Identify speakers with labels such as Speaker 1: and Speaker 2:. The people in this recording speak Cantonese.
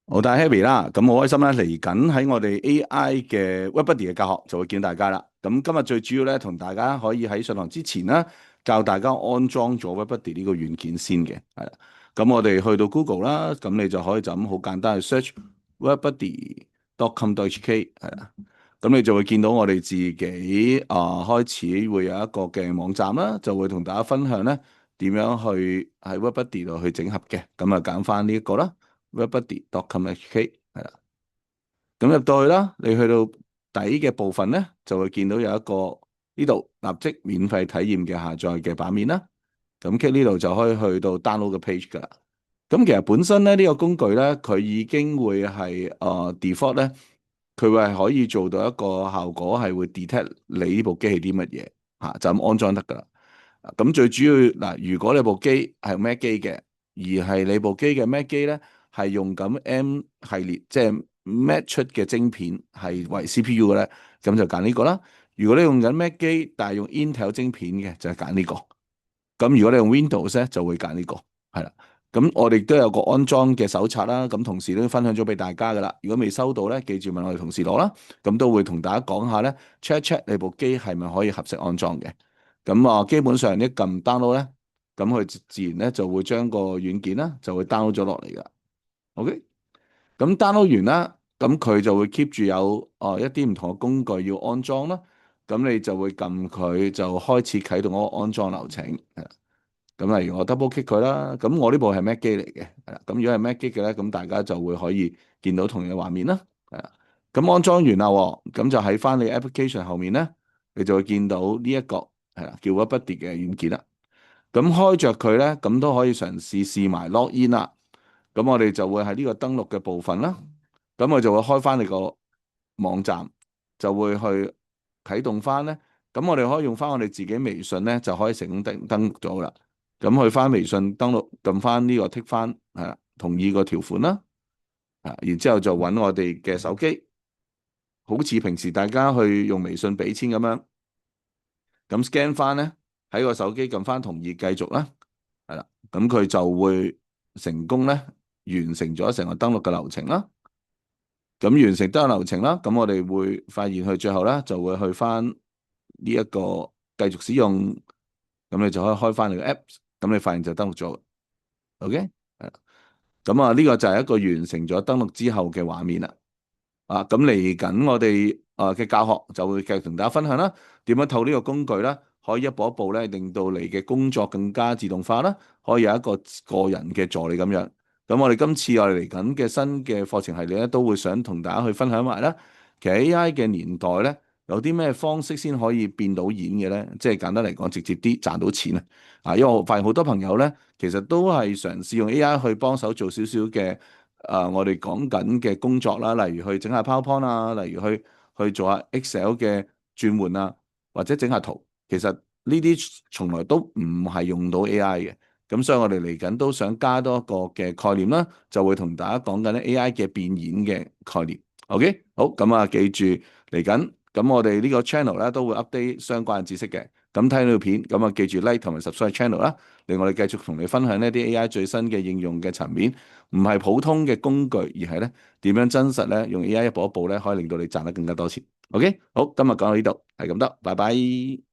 Speaker 1: 好，大 Happy 啦，咁好開心啦！嚟緊喺我哋 AI 嘅 WebBuddy 嘅教學就會見大家啦。咁今日最主要咧，同大家可以喺上堂之前啦，教大家安裝咗 WebBuddy 呢個軟件先嘅，係啦。咁我哋去到 Google 啦，咁你就可以就咁好簡單去 search webbuddy.com.hk 係啦。咁你就會見到我哋自己開始會有一個嘅網站啦，就會同大家分享咧點樣去喺 WebBuddy 度去整合嘅。咁啊揀翻呢一個啦。webbuddy.com.hk 係啦，咁入到去啦，你去到底嘅部分咧，就會見到有一個呢度立即免費體驗嘅下載嘅版面啦。咁 click 呢度就可以去到 download 嘅 page 噶啦。咁其實本身咧呢個工具咧，佢已經會係default 咧，佢會係可以做到一個效果係會 detect 你呢部機係啲乜嘢嚇，就咁安裝得噶啦。咁最主要嗱，如果你部機係 Mac 機嘅，而係你部機嘅 Mac 機咧係用緊 M 系列，即係 Mac 出嘅晶片係為 CPU 嘅咧，咁就揀呢個啦。如果你用緊 Mac 機，但係用 Intel 晶片嘅，就係揀呢個。咁如果你用 Windows 咧，就會揀呢個，係啦。咁我哋都有個安裝嘅手冊啦，咁同時都分享咗俾大家噶啦。如果未收到咧，記住問我哋同事攞啦。咁都會同大家講下咧，check 一 check 你部機係咪可以合適安裝嘅。咁基本上一撳 download 咧，咁佢自然咧就會將個軟件啦就會 download 咗落嚟噶。OK，咁 download 完啦，咁佢就會 keep 住有一啲唔同嘅工具要安裝啦。咁你就會撳佢就開始啟動嗰個安裝流程。咁例如我 double click 佢啦，咁我呢部係 Mac 機嚟嘅，係啦。咁如果係 Mac 機嘅咧，咁大家就會可以見到同樣嘅畫面啦，係啦。咁安裝完啦喎，咁就喺翻你 application 後面咧，你就會見到呢一個係啦，叫 WebBuddy 嘅軟件啦。咁開着佢咧，咁都可以嘗試試埋 log in 啦。咁我哋就會喺呢個登錄嘅部分啦，咁我就會開翻你個網站，就會去啟動翻咧。咁我哋可以用翻我哋自己微信咧，就可以成功登錄咗啦。咁去翻微信登錄，撳翻呢個剔翻，係啦，同意個條款啦，然之後就揾我哋嘅手機，好似平時大家去用微信俾錢咁樣，咁 scan 翻咧，喺個手機撳翻同意繼續啦，係啦，咁佢就會成功咧完成咗成個登錄嘅流程啦。咁完成登錄流程啦，咁我哋會發現佢最後咧就會去翻呢一個繼續使用，咁你就可以開翻你個 Apps，咁你發現就登錄咗。OK，係啦，咁呢個就係一個完成咗登錄之後嘅畫面啦。咁嚟緊我哋嘅教學就會繼續同大家分享啦，點樣透過呢個工具啦，可以一步一步咧令到你嘅工作更加自動化啦，可以有一個個人嘅助理咁樣。咁我哋今次我哋嚟緊嘅新嘅課程系列咧，都會想同大家去分享埋啦。其實 AI 嘅年代咧，有啲咩方式先可以變到演嘅咧？即係簡單嚟講，直接啲賺到錢啊！因為我發現好多朋友咧，其實都係嘗試用 AI 去幫手做少少嘅我哋講緊嘅工作啦，例如去整下 PowerPoint 啊，例如去做下 Excel 嘅轉換啊，或者整下圖。其實呢啲從來都唔係用到 AI 嘅。咁所以我哋嚟緊都想加多一個嘅概念啦，就會同大家講緊咧 AI 嘅變現嘅概念。OK，好，咁記住嚟緊，咁我哋呢個 channel 咧都會 update 相關嘅知識嘅。咁睇呢條片，咁記住 like 同埋 subscribe channel 啦，令我哋繼續同你分享呢啲 AI 最新嘅應用嘅層面，唔係普通嘅工具，而係咧點樣真實咧用 AI 一步一步咧可以令到你賺得更加多錢。OK，好，今日講到呢度，係咁得，拜拜。